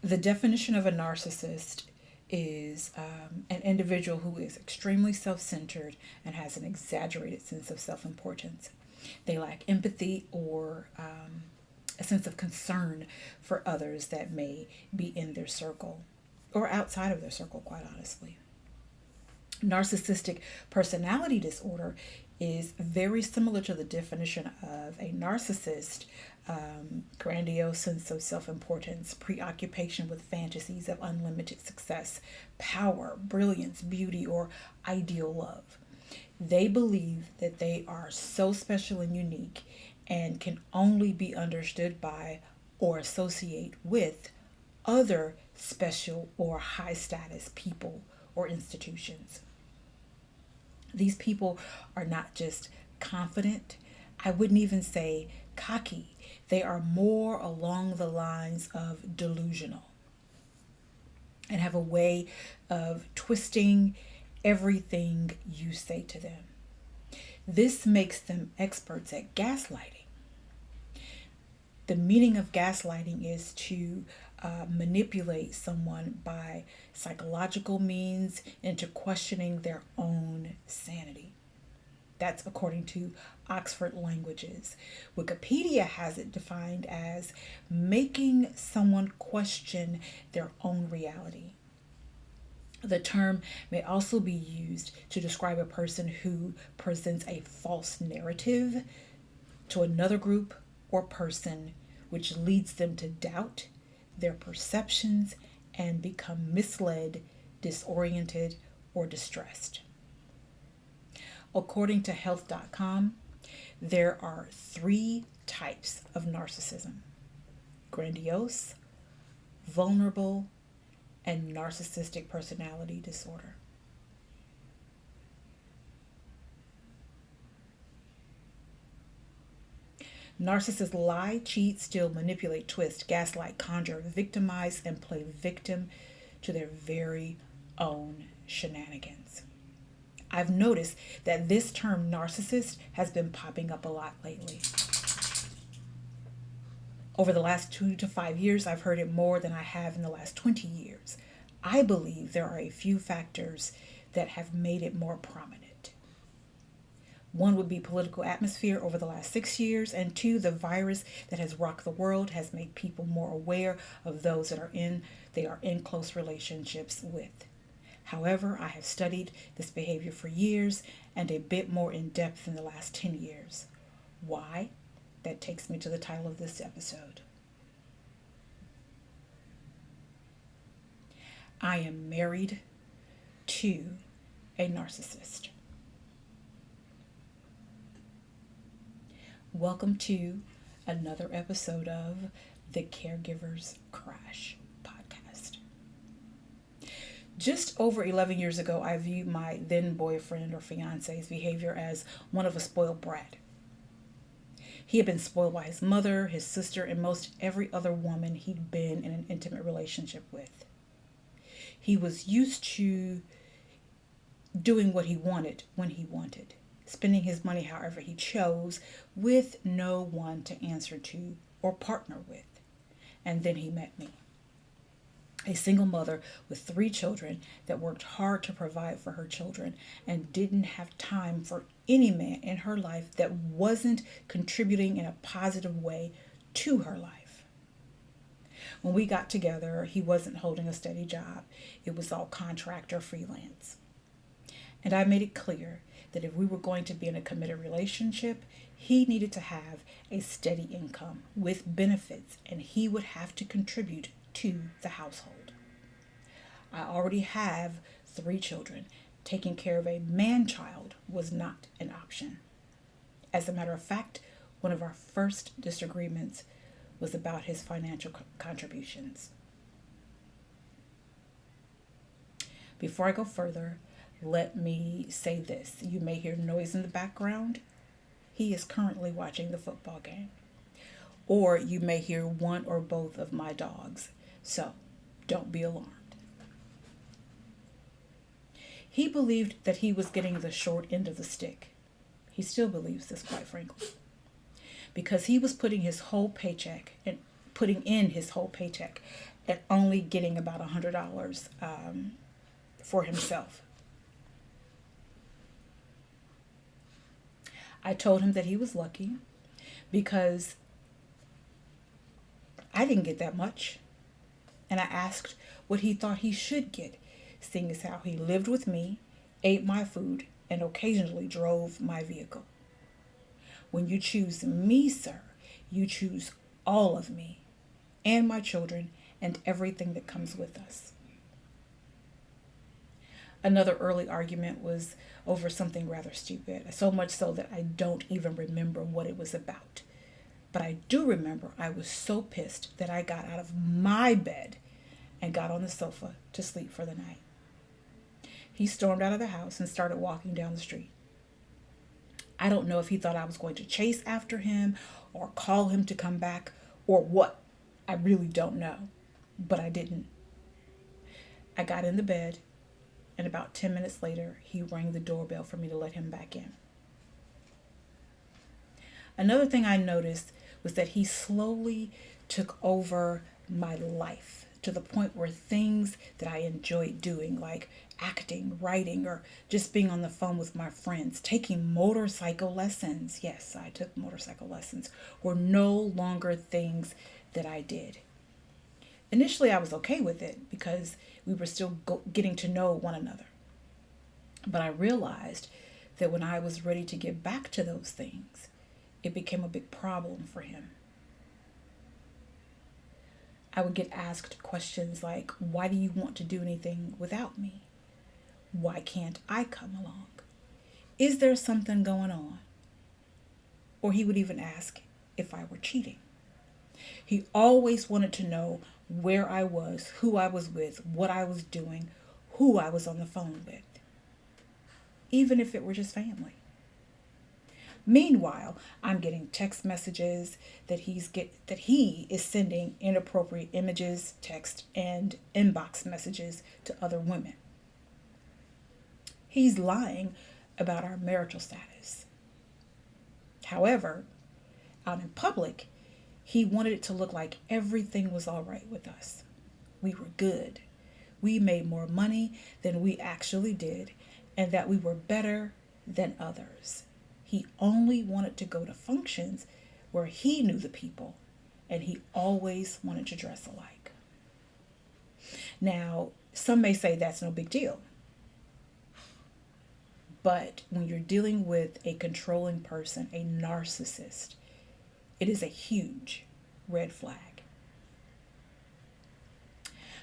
The definition of a narcissist is an individual who is extremely self centered and has an exaggerated sense of self importance. They lack empathy or a sense of concern for others that may be in their circle or outside of their circle, quite honestly. Narcissistic personality disorder is very similar to the definition of a narcissist: grandiose sense of self importance, preoccupation with fantasies of unlimited success, power, brilliance, beauty, or ideal love. They believe that they are so special and unique and can only be understood by or associate with other special or high status people or institutions. These people are not just confident, I wouldn't even say cocky. They are more along the lines of delusional and have a way of twisting everything you say to them. This makes them experts at gaslighting. The meaning of gaslighting is to manipulate someone by psychological means into questioning their own sanity. That's according to Oxford Languages. Wikipedia has it defined as making someone question their own reality. The term may also be used to describe a person who presents a false narrative to another group or person, which leads them to doubt their perceptions and become misled, disoriented, or distressed. According to health.com, there are 3 types of narcissism: grandiose, vulnerable, and narcissistic personality disorder. Narcissists lie, cheat, steal, manipulate, twist, gaslight, conjure, victimize, and play victim to their very own shenanigans. I've noticed that this term narcissist has been popping up a lot lately. Over the last 2 to 5 years, I've heard it more than I have in the last 20 years. I believe there are a few factors that have made it more prominent. One would be political atmosphere over the last 6 years, and 2, the virus that has rocked the world has made people more aware of those that they are in close relationships with. However, I have studied this behavior for years and a bit more in depth in the last 10 years. Why? That takes me to the title of this episode. I am married to a narcissist. Welcome to another episode of the Caregiver's Crash podcast. Just over 11 years ago, I viewed my then boyfriend or fiance's behavior as one of a spoiled brat. He had been spoiled by his mother, his sister, and most every other woman he'd been in an intimate relationship with. He was used to doing what he wanted when he wanted, spending his money however he chose, with no one to answer to or partner with. And then he met me, a single mother with 3 children that worked hard to provide for her children and didn't have time for any man in her life that wasn't contributing in a positive way to her life. When we got together, he wasn't holding a steady job. It was all contract or freelance. And I made it clear that if we were going to be in a committed relationship, he needed to have a steady income with benefits, and he would have to contribute to the household. I already have 3 children. Taking care of a man-child was not an option. As a matter of fact, one of our first disagreements was about his financial contributions. Before I go further, let me say this. You may hear noise in the background. He is currently watching the football game. Or you may hear one or both of my dogs. So, don't be alarmed. He believed that he was getting the short end of the stick. He still believes this, quite frankly. Because he was putting in his whole paycheck and only getting about $100 for himself. I told him that he was lucky because I didn't get that much. And I asked what he thought he should get, seeing as how he lived with me, ate my food, and occasionally drove my vehicle. When you choose me, sir, you choose all of me and my children and everything that comes with us. Another early argument was over something rather stupid, so much so that I don't even remember what it was about. But I do remember I was so pissed that I got out of my bed and got on the sofa to sleep for the night. He stormed out of the house and started walking down the street. I don't know if he thought I was going to chase after him or call him to come back or what. I really don't know, but I didn't. I got in the bed, and about 10 minutes later, he rang the doorbell for me to let him back in. Another thing I noticed was that he slowly took over my life to the point where things that I enjoyed doing, like acting, writing, or just being on the phone with my friends, taking motorcycle lessons, yes, I took motorcycle lessons, were no longer things that I did. Initially, I was okay with it because we were still getting to know one another. But I realized that when I was ready to get back to those things, it became a big problem for him. I would get asked questions like, why do you want to do anything without me? Why can't I come along? Is there something going on? Or he would even ask if I were cheating. He always wanted to know where I was, who I was with, what I was doing, who I was on the phone with, even if it were just family. Meanwhile, I'm getting text messages that he is sending inappropriate images, text, and inbox messages to other women. He's lying about our marital status. However, out in public, he wanted it to look like everything was all right with us. We were good. We made more money than we actually did, and that we were better than others. He only wanted to go to functions where he knew the people, and he always wanted to dress alike. Now, some may say that's no big deal. But when you're dealing with a controlling person, a narcissist, it is a huge red flag.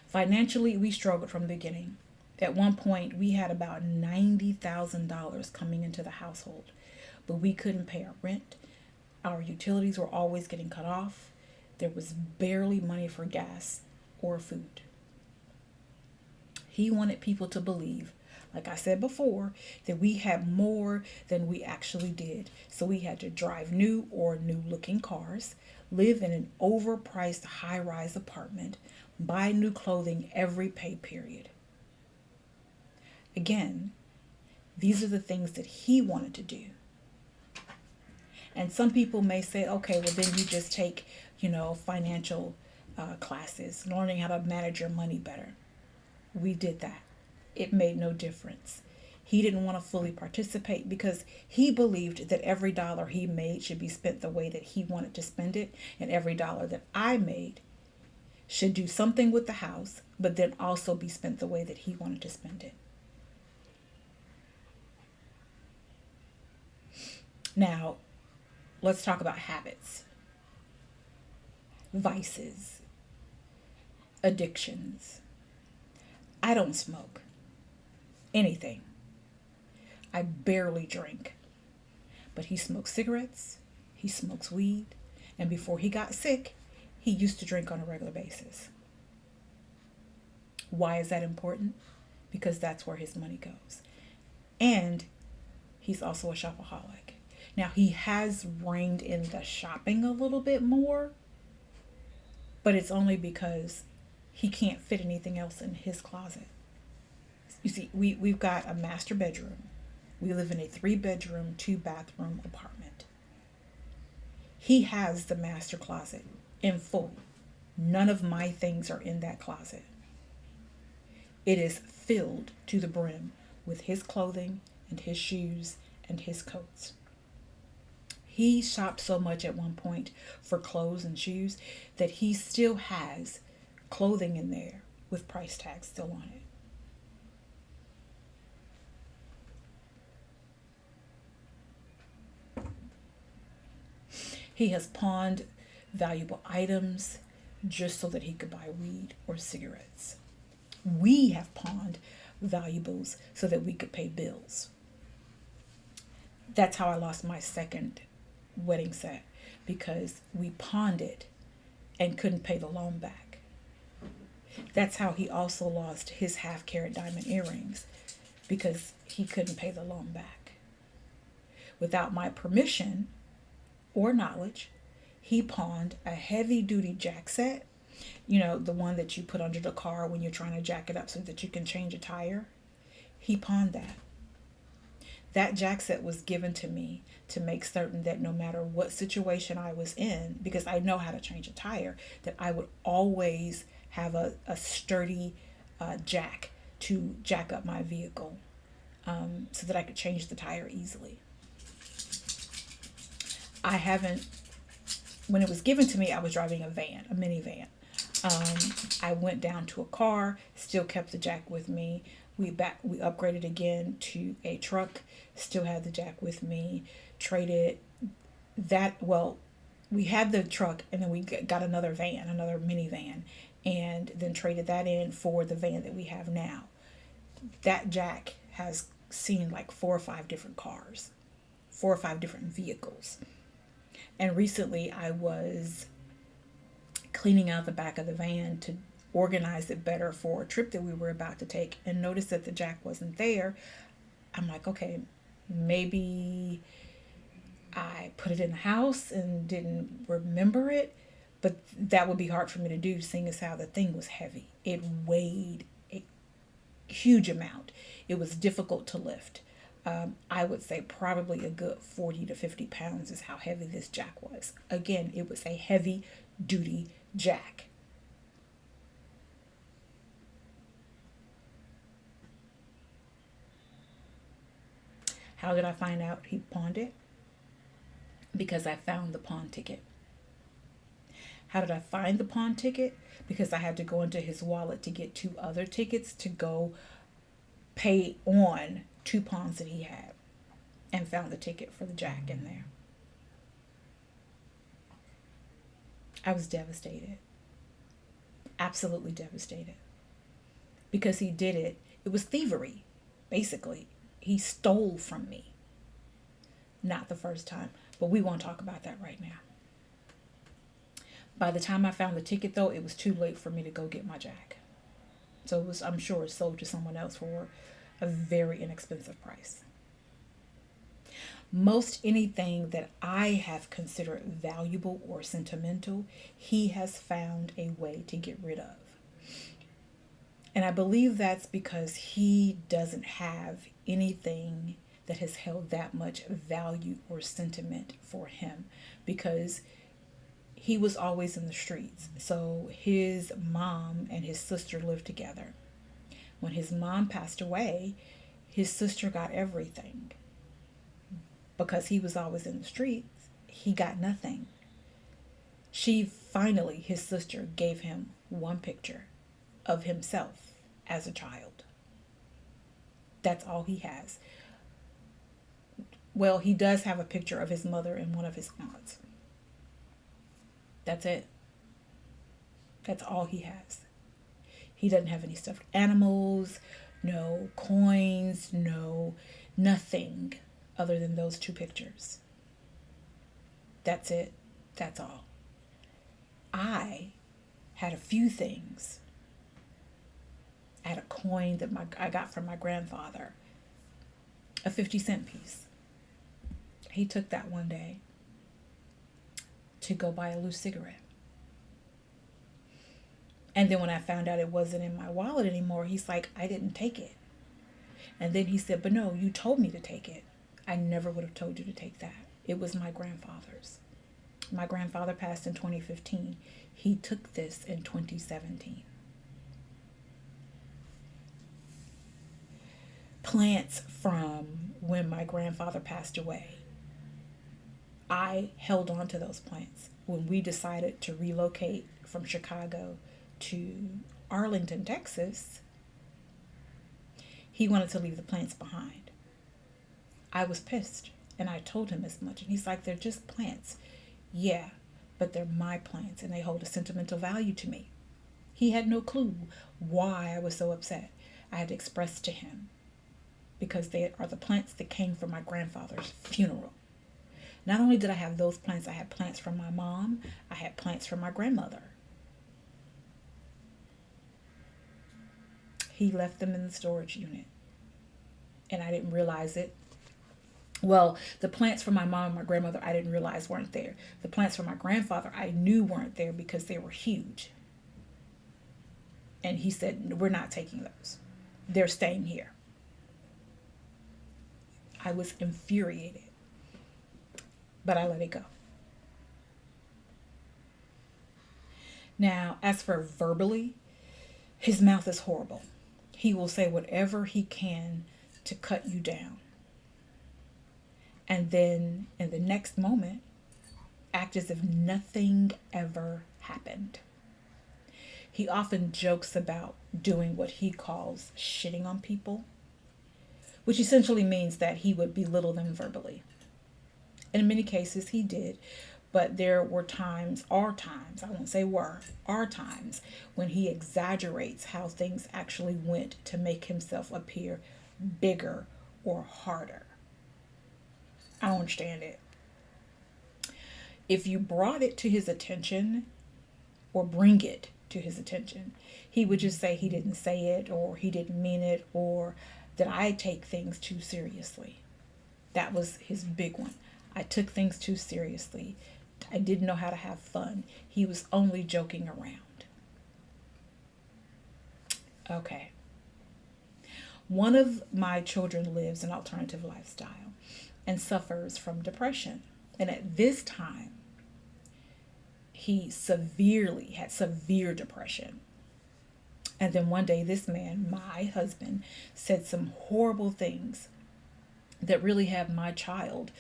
Financially, we struggled from the beginning. At one point, we had about $90,000 coming into the household, but we couldn't pay our rent. Our utilities were always getting cut off. There was barely money for gas or food. He wanted people to believe, like I said before, that we had more than we actually did. So we had to drive new or new-looking cars, live in an overpriced high-rise apartment, buy new clothing every pay period. Again, these are the things that he wanted to do. And some people may say, okay, well, then you just take, financial classes, learning how to manage your money better. We did that. It made no difference. He didn't want to fully participate because he believed that every dollar he made should be spent the way that he wanted to spend it, and every dollar that I made should do something with the house, but then also be spent the way that he wanted to spend it. Now, let's talk about habits, vices, addictions. I don't smoke anything. I barely drink. But he smokes cigarettes, he smokes weed, and before he got sick, he used to drink on a regular basis. Why is that important? Because that's where his money goes. And he's also a shopaholic. Now, he has reined in the shopping a little bit more, but it's only because he can't fit anything else in his closet. You see, we've got a master bedroom. We live in a 3-bedroom, 2-bathroom apartment. He has the master closet in full, None of my things are in that closet. It is filled to the brim with his clothing and his shoes and his coats. He shopped so much at one point for clothes and shoes that he still has clothing in there with price tags still on it. He has pawned valuable items just so that he could buy weed or cigarettes. We have pawned valuables so that we could pay bills. That's how I lost my second wedding set, because we pawned it and couldn't pay the loan back. That's how he also lost his half-carat diamond earrings, because he couldn't pay the loan back. Without my permission or knowledge, he pawned a heavy-duty jack set, the one that you put under the car when you're trying to jack it up so that you can change a tire. He pawned that. That jack set was given to me to make certain that no matter what situation I was in, because I know how to change a tire, that I would always have a sturdy jack to jack up my vehicle, so that I could change the tire easily. When it was given to me, I was driving a minivan. I went down to a car, still kept the jack with me. We upgraded again to a truck, still had the jack with me. Traded that, we had the truck and then we got another minivan, and then traded that in for the van that we have now. That jack has seen like 4 or 5 different cars, 4 or 5 different vehicles. And recently I was cleaning out the back of the van to organize it better for a trip that we were about to take, and noticed that the jack wasn't there. I'm like, okay, maybe I put it in the house and didn't remember it, but that would be hard for me to do, seeing as how the thing was heavy. It weighed a huge amount. It was difficult to lift. I would say probably a good 40 to 50 pounds is how heavy this jack was. Again, it was a heavy duty jack. How did I find out he pawned it? Because I found the pawn ticket. How did I find the pawn ticket? Because I had to go into his wallet to get 2 other tickets to go pay on 2 pawns that he had, and found the ticket for the jack in there. I was devastated. Absolutely devastated. Because he did it. It was thievery, basically. He stole from me. Not the first time, but we won't talk about that right now. By the time I found the ticket, though, it was too late for me to go get my jack. So it was, I'm sure, sold to someone else for a very inexpensive price. Most anything that I have considered valuable or sentimental, he has found a way to get rid of. And I believe that's because he doesn't have anything that has held that much value or sentiment for him, because he was always in the streets. So his mom and his sister lived together. When his mom passed away, his sister got everything. Because he was always in the streets, he got nothing. His sister gave him one picture of himself as a child. That's all he has. Well, he does have a picture of his mother and one of his aunts. That's it. That's all he has. He doesn't have any stuffed animals, no coins, nothing other than those 2 pictures. That's it. That's all. I had a few things. I had a coin that I got from my grandfather, a 50-cent piece. He took that one day to go buy a loose cigarette. And then when I found out it wasn't in my wallet anymore, he's like, I didn't take it. And then he said, but no, you told me to take it. I never would have told you to take that. It was my grandfather's. My grandfather passed in 2015. He took this in 2017. Plants from when my grandfather passed away. I held on to those plants. When we decided to relocate from Chicago to Arlington, Texas, he wanted to leave the plants behind. I was pissed, and I told him as much. And he's like, they're just plants. Yeah, but they're my plants, and they hold a sentimental value to me. He had no clue why I was so upset. I had to express to him, because they are the plants that came from my grandfather's funeral. Not only did I have those plants, I had plants from my mom. I had plants from my grandmother. He left them in the storage unit, and I didn't realize it. Well, the plants from my mom and my grandmother, I didn't realize weren't there. The plants from my grandfather, I knew weren't there because they were huge. And he said, we're not taking those. They're staying here. I was infuriated, but I let it go. Now, as for verbally, his mouth is horrible. He will say whatever he can to cut you down. And then in the next moment, act as if nothing ever happened. He often jokes about doing what he calls shitting on people, which essentially means that he would belittle them verbally. In many cases, he did, but there were times, I won't say were, are times when he exaggerates how things actually went to make himself appear bigger or harder. I don't understand it. If you brought it to his attention or bring it to his attention, he would just say he didn't say it, or he didn't mean it, or that I take things too seriously. That was his big one. I took things too seriously. I didn't know how to have fun. He was only joking around. Okay. One of my children lives an alternative lifestyle and suffers from depression. And at this time, he had severe depression. And then one day, this man, my husband, said some horrible things that really had my child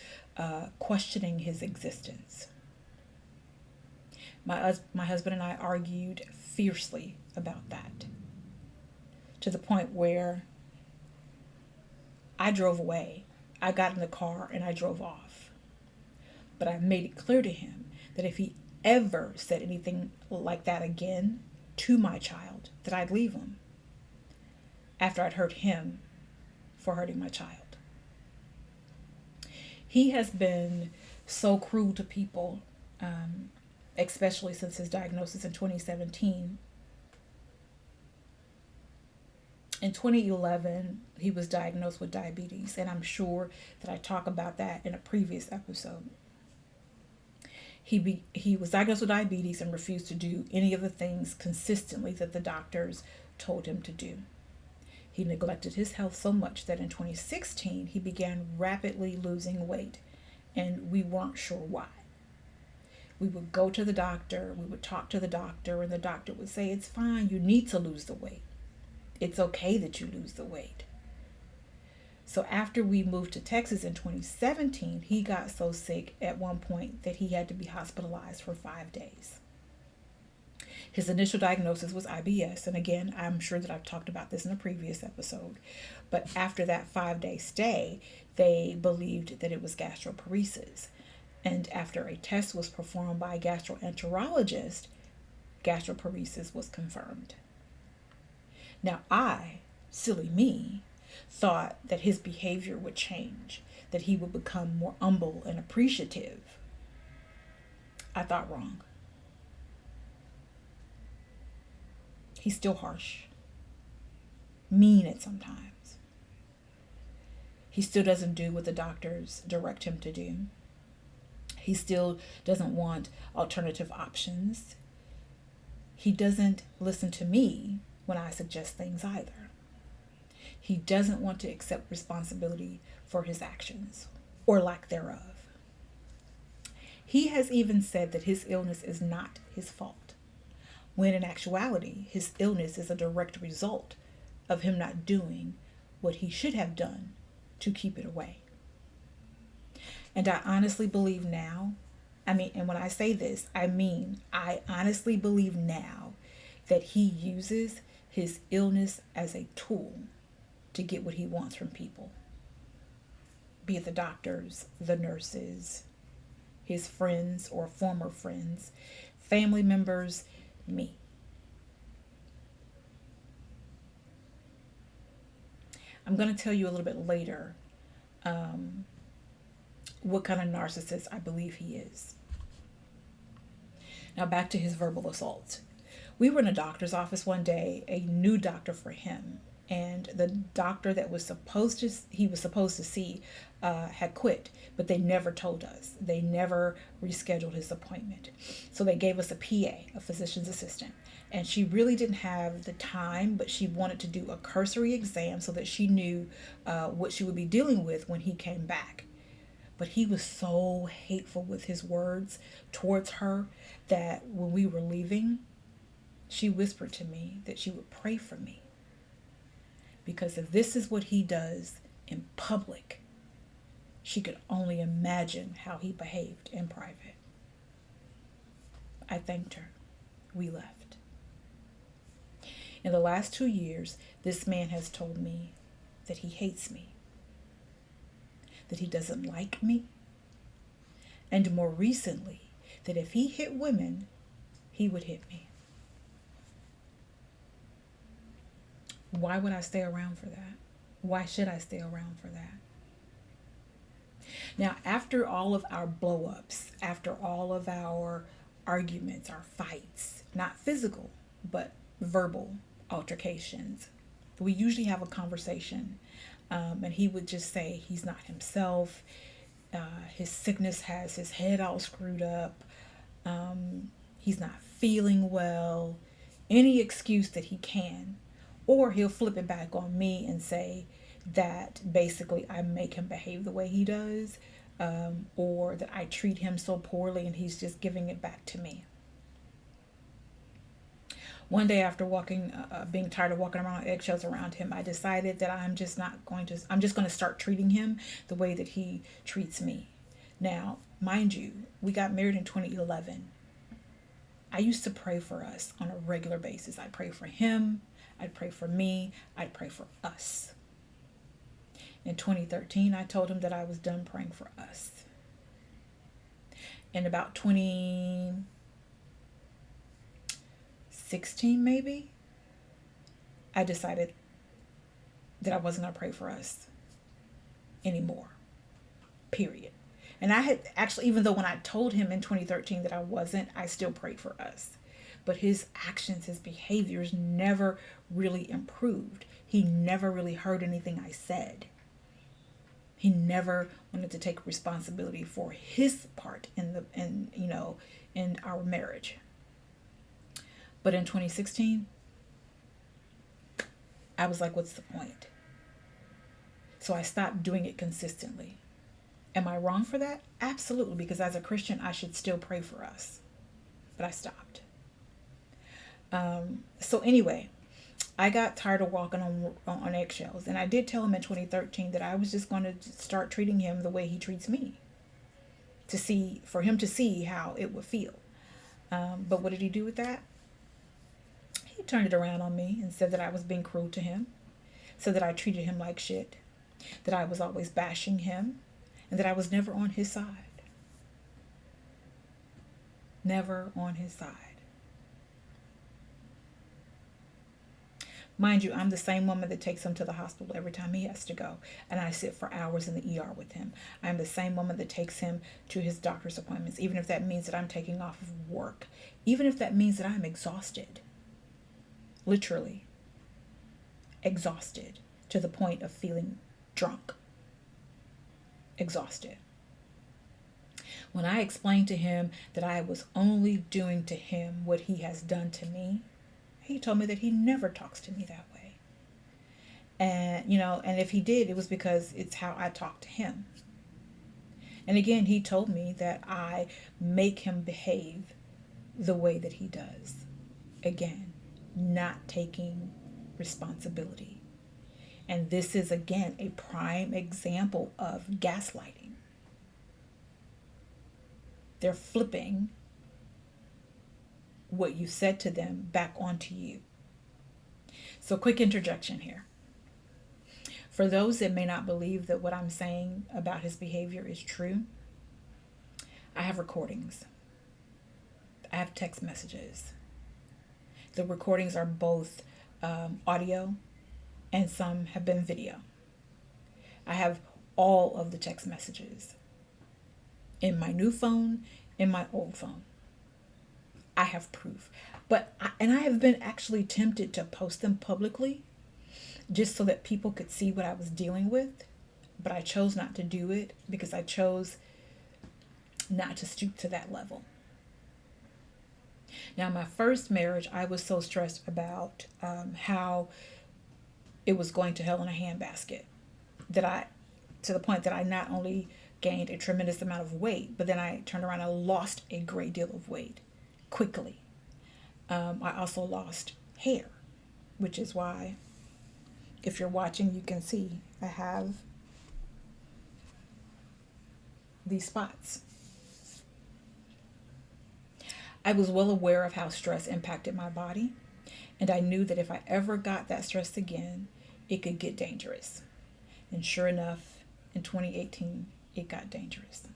questioning his existence. My husband and I argued fiercely about that, to the point where I drove away. I got in the car and I drove off. But I made it clear to him that if he ever said anything like that again to my child, that I'd leave him after I'd hurt him for hurting my child. He has been so cruel to people, especially since his diagnosis in 2017. In 2011, he was diagnosed with diabetes, and I'm sure that I talk about that in a previous episode. He was diagnosed with diabetes and refused to do any of the things consistently that the doctors told him to do. He neglected his health so much that in 2016, he began rapidly losing weight, and we weren't sure why. We would go to the doctor, we would talk to the doctor, and the doctor would say, it's fine, you need to lose the weight. It's okay that you lose the weight. So after we moved to Texas in 2017, he got so sick at one point that he had to be hospitalized for 5 days. His initial diagnosis was IBS. And again, I'm sure that I've talked about this in a previous episode. But after that 5-day stay, they believed that it was gastroparesis. And after a test was performed by a gastroenterologist, gastroparesis was confirmed. Now I, silly me, thought that his behavior would change, that he would become more humble and appreciative. I thought wrong. He's still harsh, mean at sometimes. He still doesn't do what the doctors direct him to do. He still doesn't want alternative options. He doesn't listen to me when I suggest things either. He doesn't want to accept responsibility for his actions or lack thereof. He has even said that his illness is not his fault, when in actuality, his illness is a direct result of him not doing what he should have done to keep it away. And I honestly believe now, and when I say this, I honestly believe now that he uses his illness as a tool to get what he wants from people. Be it the doctors, the nurses, his friends or former friends, family members, me. I'm going to tell you a little bit later what kind of narcissist I believe he is. Now back to his verbal assault. We were in a doctor's office one day, a new doctor for him, and the doctor that he was supposed to see had quit, but they never told us. They never rescheduled his appointment. So they gave us a PA, a physician's assistant, and she really didn't have the time, but she wanted to do a cursory exam so that she knew what she would be dealing with when he came back. But he was so hateful with his words towards her that when we were leaving, she whispered to me that she would pray for me. Because if this is what he does in public, she could only imagine how he behaved in private. I thanked her. We left. In the last 2 years, this man has told me that he hates me, that he doesn't like me, and more recently, that if he hit women, he would hit me. Why would I stay around for that? Why should I stay around for that? Now, after all of our blow-ups, after all of our arguments, our fights, not physical, but verbal altercations, we usually have a conversation, and he would just say he's not himself. His sickness has his head all screwed up. He's not feeling well. Any excuse that he can. Or he'll flip it back on me and say that basically I make him behave the way he does, or that I treat him so poorly and he's just giving it back to me. One day after being tired of walking around eggshells around him, I decided that I'm just going to start treating him the way that he treats me. Now, mind you, we got married in 2011. I used to pray for us on a regular basis. I'd pray for him. I'd pray for me. I'd pray for us. In 2013, I told him that I was done praying for us. In about 2016, maybe, I decided that I wasn't going to pray for us anymore. Period. And I had actually, even though when I told him in 2013 that I wasn't, I still prayed for us. But his actions, his behaviors never really improved. He never really heard anything I said. He never wanted to take responsibility for his part in our marriage. But in 2016, I was like, what's the point? So I stopped doing it consistently. Am I wrong for that? Absolutely, because as a Christian, I should still pray for us. But I stopped. So anyway, I got tired of walking on eggshells. And I did tell him in 2013 that I was just going to start treating him the way he treats me. For him to see how it would feel. But what did he do with that? He turned it around on me and said that I was being cruel to him. Said that I treated him like shit. That I was always bashing him. And that I was never on his side. Never on his side. Mind you, I'm the same woman that takes him to the hospital every time he has to go. And I sit for hours in the ER with him. I'm the same woman that takes him to his doctor's appointments, even if that means that I'm taking off of work. Even if that means that I'm exhausted. Literally. Exhausted. To the point of feeling drunk. Exhausted. When I explained to him that I was only doing to him what he has done to me, he told me that he never talks to me that way. And, and if he did, it was because it's how I talk to him. And again, he told me that I make him behave the way that he does. Again, not taking responsibility. And this is, again, a prime example of gaslighting. They're flipping what you said to them back onto you. So, quick interjection here. For those that may not believe that what I'm saying about his behavior is true, I have recordings. I have text messages. The recordings are both audio and some have been video. I have all of the text messages in my new phone, in my old phone. I have proof. I have been actually tempted to post them publicly just so that people could see what I was dealing with. But I chose not to do it because I chose not to stoop to that level. Now, my first marriage, I was so stressed about how it was going to hell in a handbasket to the point that I not only gained a tremendous amount of weight, but then I turned around and lost a great deal of weight quickly. I also lost hair, which is why, if you're watching, you can see I have these spots. I was well aware of how stress impacted my body, and I knew that if I ever got that stress again, it could get dangerous. And sure enough, in 2018, it got dangerous.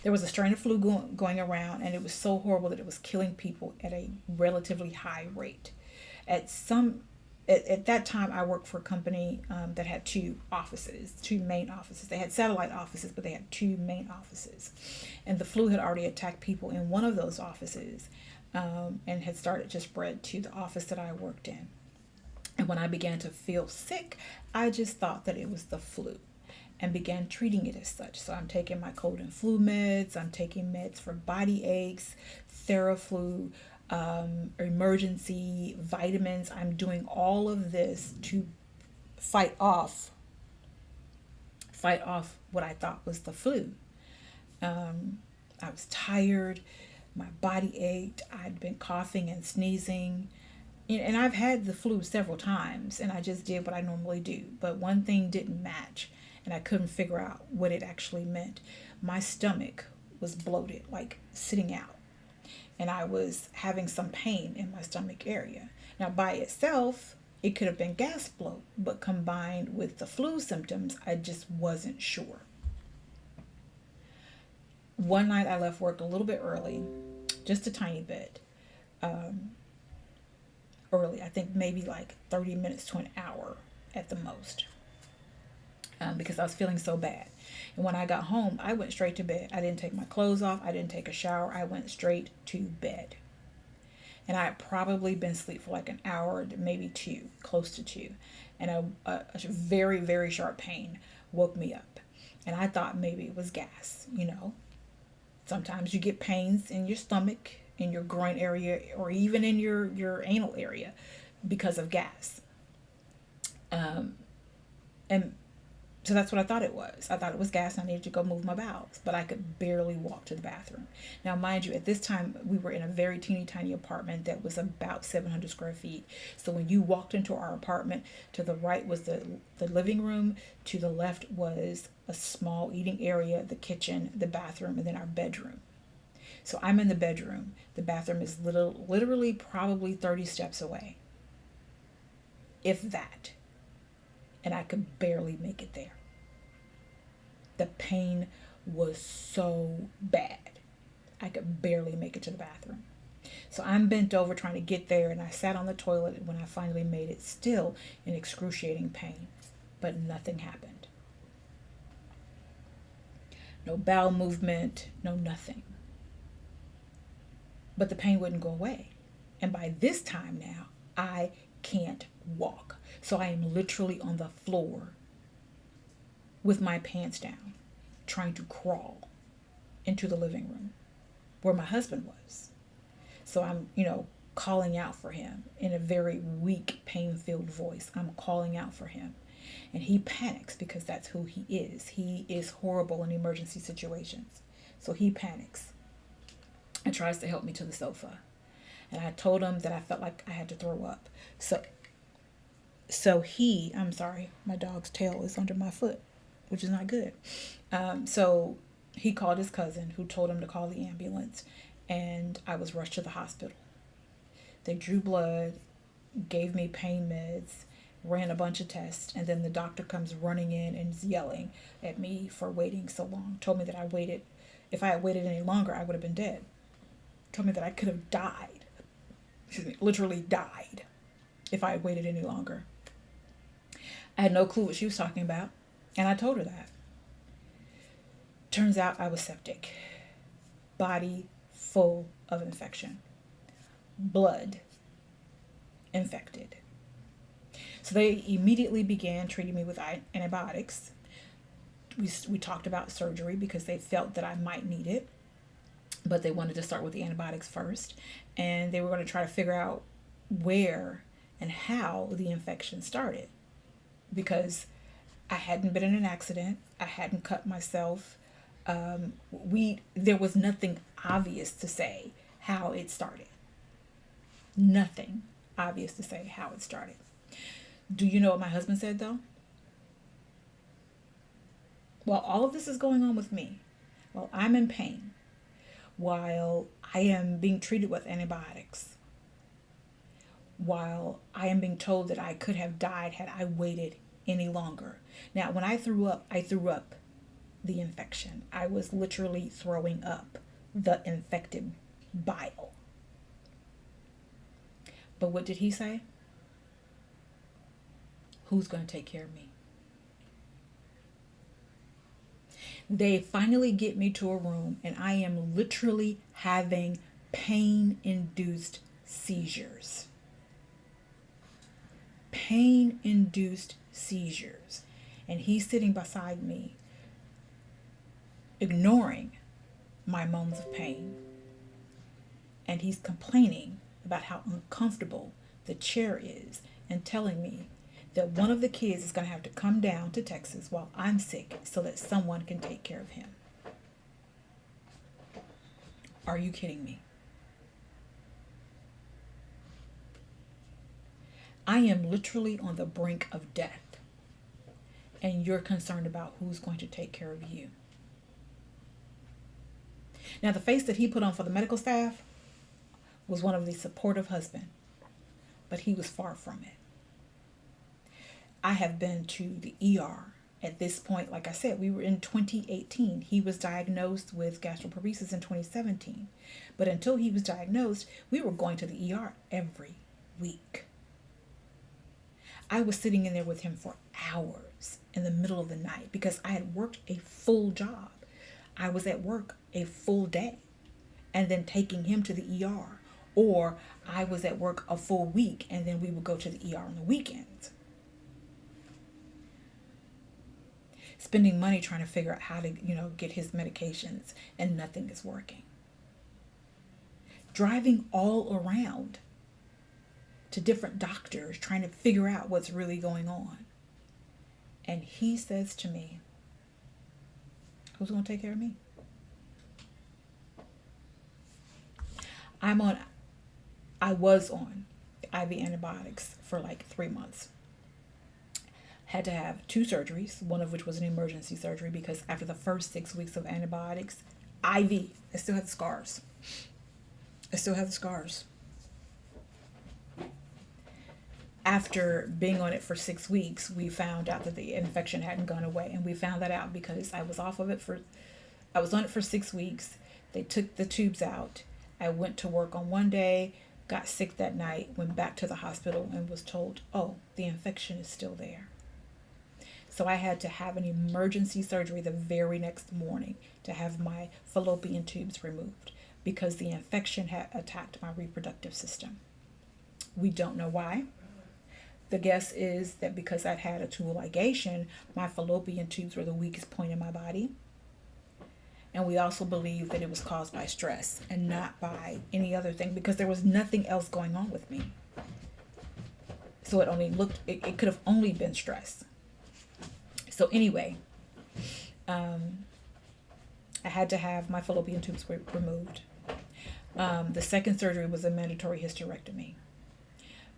There was a strain of flu going around, and it was so horrible that it was killing people at a relatively high rate. At that time, I worked for a company that had two main offices. They had satellite offices, but they had two main offices. And the flu had already attacked people in one of those offices and had started to spread to the office that I worked in. And when I began to feel sick, I just thought that it was the flu and began treating it as such. So I'm taking my cold and flu meds. I'm taking meds for body aches, Theraflu, emergency vitamins. I'm doing all of this to fight off what I thought was the flu. I was tired, my body ached, I'd been coughing and sneezing, and I've had the flu several times, and I just did what I normally do, but one thing didn't match, and I couldn't figure out what it actually meant. My stomach was bloated, like sitting out, and I was having some pain in my stomach area. Now, by itself, it could have been gas bloat, but combined with the flu symptoms, I just wasn't sure. One night I left work a little bit early, just a tiny bit early. I think maybe like 30 minutes to an hour at the most, because I was feeling so bad. And when I got home, I went straight to bed. I didn't take my clothes off. I didn't take a shower. I went straight to bed. And I had probably been asleep for like an hour, maybe two, close to two. And a very, very sharp pain woke me up. And I thought maybe it was gas, Sometimes you get pains in your stomach, in your groin area, or even in your anal area because of gas. And so that's what I thought it was. I thought it was gas and I needed to go move my bowels, but I could barely walk to the bathroom. Now, mind you, at this time, we were in a very teeny tiny apartment that was about 700 square feet. So when you walked into our apartment, to the right was the living room, to the left was a small eating area, the kitchen, the bathroom, and then our bedroom. So I'm in the bedroom. The bathroom is literally probably 30 steps away, if that. And I could barely make it there. The pain was so bad. I could barely make it to the bathroom. So I'm bent over trying to get there, and I sat on the toilet when I finally made it, still in excruciating pain. But nothing happened. No bowel movement, no nothing. But the pain wouldn't go away. And by this time now, I can't walk. So I am literally on the floor with my pants down, trying to crawl into the living room where my husband was. So I'm, calling out for him in a very weak, pain-filled voice. I'm calling out for him. And he panics because that's who he is. He is horrible in emergency situations. So he panics and tries to help me to the sofa. And I told him that I felt like I had to throw up. I'm sorry, my dog's tail is under my foot, which is not good. So he called his cousin, who told him to call the ambulance, and I was rushed to the hospital. They drew blood, gave me pain meds, ran a bunch of tests, and then the doctor comes running in and is yelling at me for waiting so long. Told me that if I had waited any longer, I would have been dead. Told me that I could have died. Literally died if I had waited any longer. I had no clue what she was talking about, and I told her that. Turns out I was septic. Body full of infection. Blood infected. So they immediately began treating me with antibiotics. We talked about surgery because they felt that I might need it, but they wanted to start with the antibiotics first, and they were going to try to figure out where and how the infection started, because I hadn't been in an accident, I hadn't cut myself. There was nothing obvious to say how it started. Nothing obvious to say how it started. Do you know what my husband said, though? While all of this is going on with me, while I'm in pain, while I am being treated with antibiotics, while I am being told that I could have died had I waited any longer. Now, when I threw up the infection. I was literally throwing up the infected bile. But what did he say? Who's going to take care of me? They finally get me to a room, and I am literally having pain-induced seizures. Pain-induced seizures. And he's sitting beside me, ignoring my moans of pain. And he's complaining about how uncomfortable the chair is and telling me that one of the kids is going to have to come down to Texas while I'm sick so that someone can take care of him. Are you kidding me? I am literally on the brink of death, and you're concerned about who's going to take care of you. Now, the face that he put on for the medical staff was one of the supportive husband, but he was far from it. I have been to the ER at this point. Like I said, we were in 2018. He was diagnosed with gastroparesis in 2017. But until he was diagnosed, we were going to the ER every week. I was sitting in there with him for hours in the middle of the night because I had worked a full job. I was at work a full day and then taking him to the ER. Or I was at work a full week and then we would go to the ER on the weekends. Spending money trying to figure out how to, get his medications, and nothing is working. Driving all around to different doctors trying to figure out what's really going on. And he says to me, who's going to take care of me? I was on IV antibiotics for like 3 months. Had to have 2 surgeries, one of which was an emergency surgery because after the first 6 weeks of antibiotics, IV, I still have the scars. After being on it for 6 weeks, we found out that the infection hadn't gone away. And we found that out because I was on it for 6 weeks. They took the tubes out. I went to work on one day, got sick that night, went back to the hospital and was told, oh, the infection is still there. So I had to have an emergency surgery the very next morning to have my fallopian tubes removed because the infection had attacked my reproductive system. We don't know why. The guess is that because I'd had a tubal ligation, my fallopian tubes were the weakest point in my body. And we also believe that it was caused by stress and not by any other thing because there was nothing else going on with me. So it could have only been stress. So anyway, I had to have my fallopian tubes removed. The second surgery was a mandatory hysterectomy.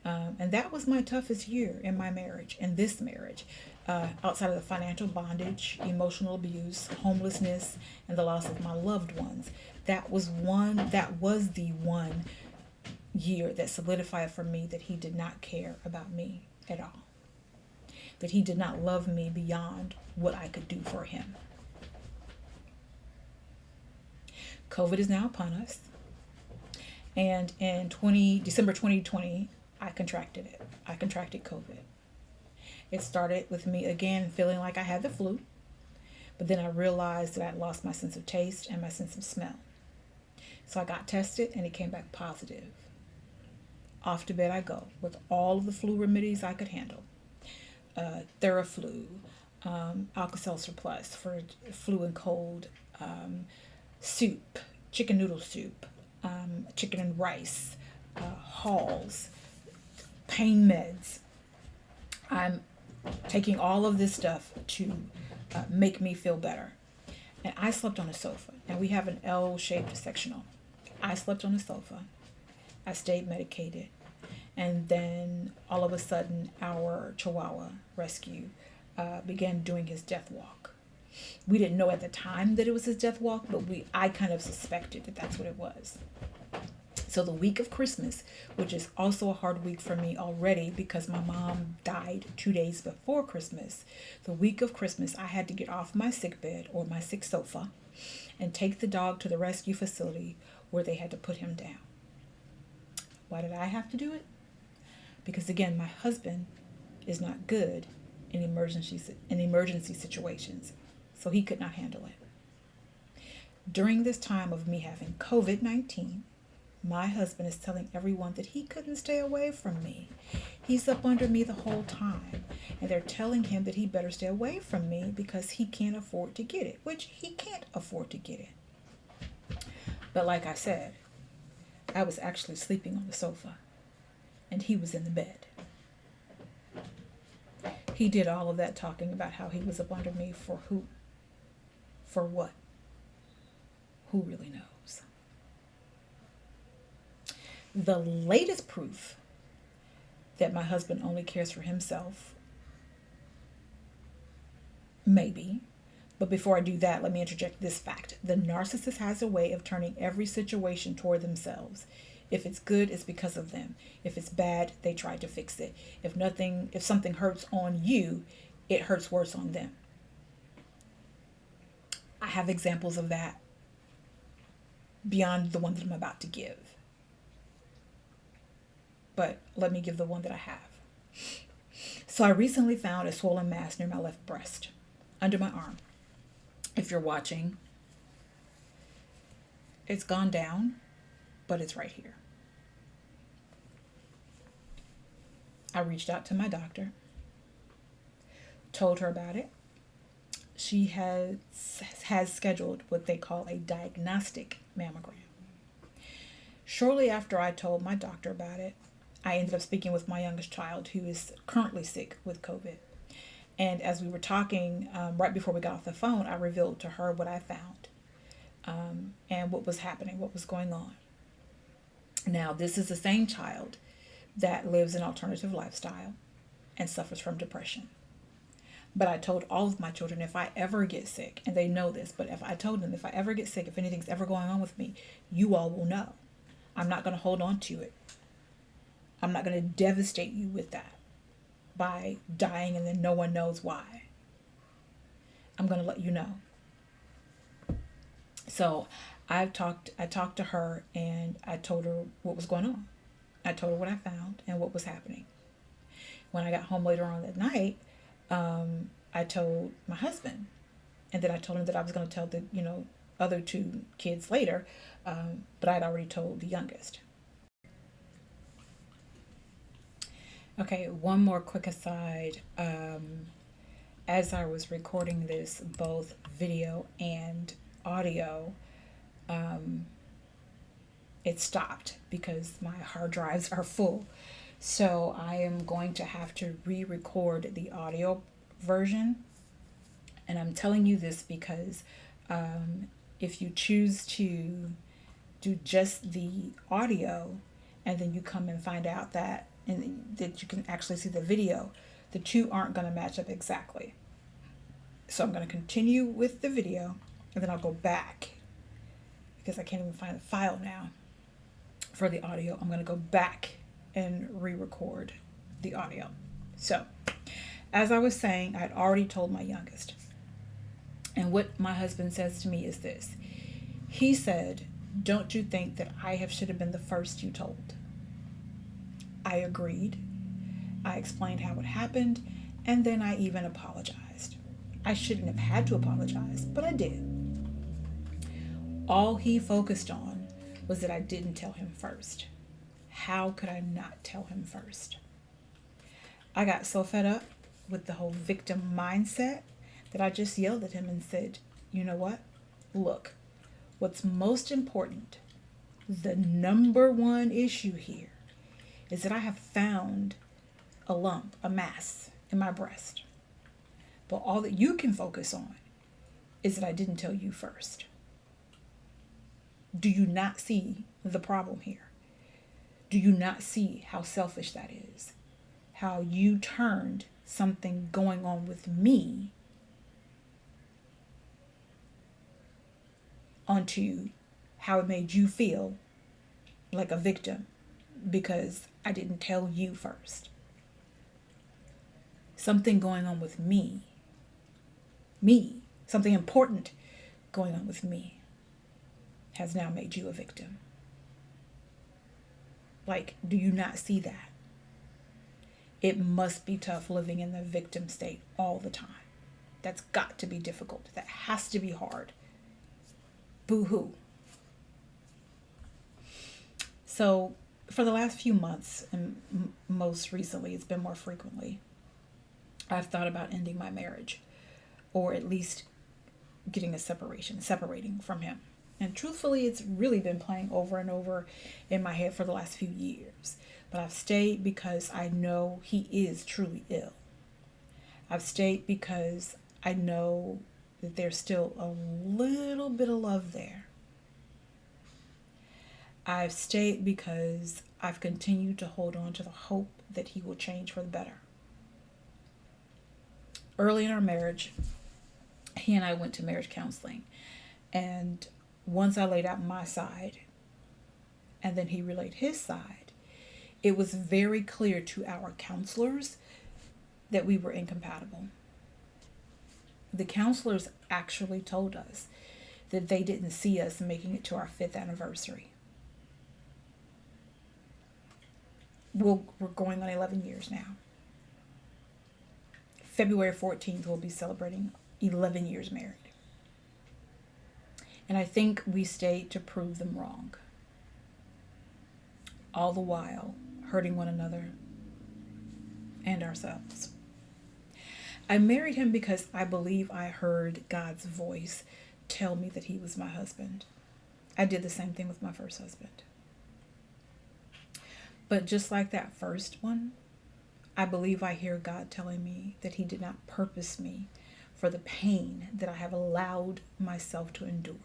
And that was my toughest year in my marriage, in this marriage, outside of the financial bondage, emotional abuse, homelessness, and the loss of my loved ones. That was the one year that solidified for me that he did not care about me at all. That he did not love me beyond what I could do for him. COVID is now upon us. And in December 2020, I contracted it. I contracted COVID. It started with me again feeling like I had the flu, but then I realized that I'd lost my sense of taste and my sense of smell. So I got tested and it came back positive. Off to bed I go with all of the flu remedies I could handle. Theraflu, Alka-Seltzer Plus for flu and cold, soup, chicken noodle soup, chicken and rice, Halls, pain meds. I'm taking all of this stuff to make me feel better. And I slept on a sofa. And we have an L-shaped sectional. I slept on a sofa. I stayed medicated. And then all of a sudden, our Chihuahua rescue began doing his death walk. We didn't know at the time that it was his death walk, but I kind of suspected that that's what it was. So the week of Christmas, which is also a hard week for me already because my mom died 2 days before Christmas. The week of Christmas, I had to get off my sick bed or my sick sofa and take the dog to the rescue facility where they had to put him down. Why did I have to do it? Because again, my husband is not good in emergency situations, so he could not handle it. During this time of me having COVID-19, my husband is telling everyone that he couldn't stay away from me. He's up under me the whole time. And they're telling him that he better stay away from me because he can't afford to get it, which he can't afford to get it. But like I said, I was actually sleeping on the sofa and he was in the bed. He did all of that talking about how he was up under me for who? For what? Who really knows? The latest proof that my husband only cares for himself, maybe, but before I do that, let me interject this fact. The narcissist has a way of turning every situation toward themselves. If it's good, it's because of them. If it's bad, they try to fix it. If something hurts on you, it hurts worse on them. I have examples of that beyond the one that I'm about to give. But let me give the one that I have. So I recently found a swollen mass near my left breast, under my arm. If you're watching, it's gone down, but it's right here. I reached out to my doctor, told her about it. She has scheduled what they call a diagnostic mammogram. Shortly after I told my doctor about it, I ended up speaking with my youngest child who is currently sick with COVID. And as we were talking, right before we got off the phone, I revealed to her what I found and what was happening, what was going on. Now, this is the same child that lives an alternative lifestyle and suffers from depression. But I told all of my children, if I ever get sick, and they know this, but if I told them, if I ever get sick, if anything's ever going on with me, you all will know. I'm not going to hold on to it. I'm not going to devastate you with that by dying and then no one knows why. I'm going to let you know. So I talked to her and I told her what was going on. I told her what I found and what was happening. When I got home later on that night, I told my husband, and then I told him that I was going to tell the other two kids later, but I'd already told the youngest. Okay, one more quick aside. As I was recording this, both video and audio, it stopped because my hard drives are full. So I am going to have to re-record the audio version And I'm telling you this because if you choose to do just the audio and then you come and find out that you can actually see the video, the two aren't going to match up exactly. So I'm going to continue with the video and then I'll go back because I can't even find the file now for the audio. I'm going to go back and re-record the audio. So as I was saying, I'd already told my youngest. And what my husband says to me is this. He said, "Don't you think that I should have been the first you told?" I agreed. I explained how it happened, and then I even apologized. I shouldn't have had to apologize, but I did. All he focused on was that I didn't tell him first. How could I not tell him first? I got so fed up with the whole victim mindset that I just yelled at him and said, "You know what? Look, what's most important, the number one issue here is that I have found a lump, a mass in my breast. But all that you can focus on is that I didn't tell you first. Do you not see the problem here? Do you not see how selfish that is? How you turned something going on with me onto how it made you feel like a victim because I didn't tell you first. Something going on with me, something important going on with me has now made you a victim. Like, do you not see that? It must be tough living in the victim state all the time. That's got to be difficult. That has to be hard. Boo-hoo. So for the last few months, and most recently, it's been more frequently, I've thought about ending my marriage, or at least getting a separating from him. And truthfully, it's really been playing over and over in my head for the last few years. But I've stayed because I know he is truly ill. I've stayed because I know that there's still a little bit of love there. I've stayed because I've continued to hold on to the hope that he will change for the better. Early in our marriage, he and I went to marriage counseling. And once I laid out my side, and then he relayed his side, it was very clear to our counselors that we were incompatible. The counselors actually told us that they didn't see us making it to our 5th anniversary. We're going on 11 years now. February 14th, we'll be celebrating 11 years married. And I think we stayed to prove them wrong. All the while hurting one another and ourselves. I married him because I believe I heard God's voice tell me that he was my husband. I did the same thing with my first husband. But just like that first one, I believe I hear God telling me that he did not purpose me for the pain that I have allowed myself to endure.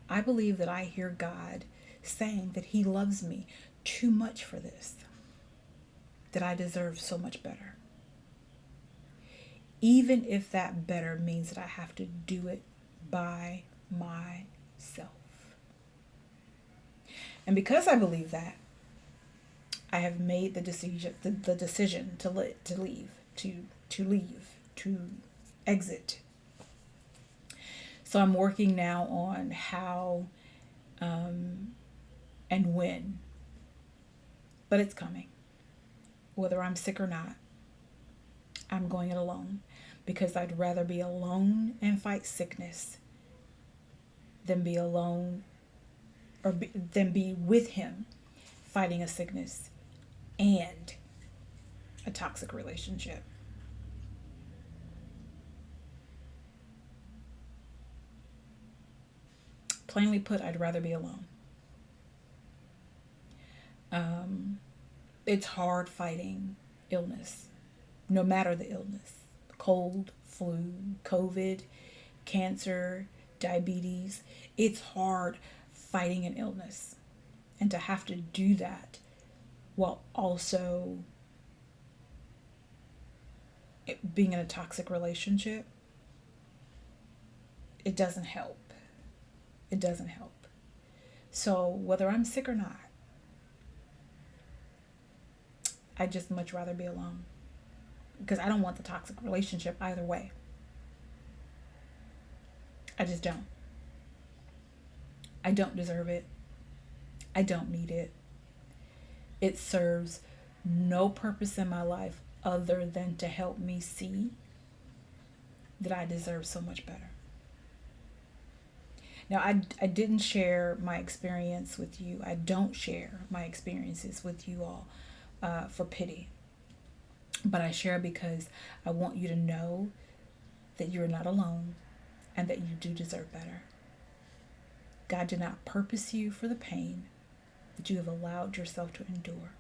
I believe that I hear God saying that he loves me too much for this, that I deserve so much better. Even if that better means that I have to do it by myself. And because I believe that, I have made the decision to exit. So I'm working now on how and when, but it's coming. Whether I'm sick or not, I'm going it alone because I'd rather be alone and fight sickness than be alone than be with him fighting a sickness and a toxic relationship. Plainly put, I'd rather be alone. It's hard fighting illness, no matter the illness, cold, flu, COVID, cancer, diabetes. It's hard fighting an illness. And to have to do that while also being in a toxic relationship, it doesn't help. It doesn't help. So whether I'm sick or not, I'd just much rather be alone, because I don't want the toxic relationship either way. I just don't. I don't deserve it. I don't need it. It serves no purpose in my life other than to help me see that I deserve so much better. Now, I didn't share my experience with you. I don't share my experiences with you all for pity. But I share because I want you to know that you're not alone and that you do deserve better. God did not purpose you for the pain that you have allowed yourself to endure.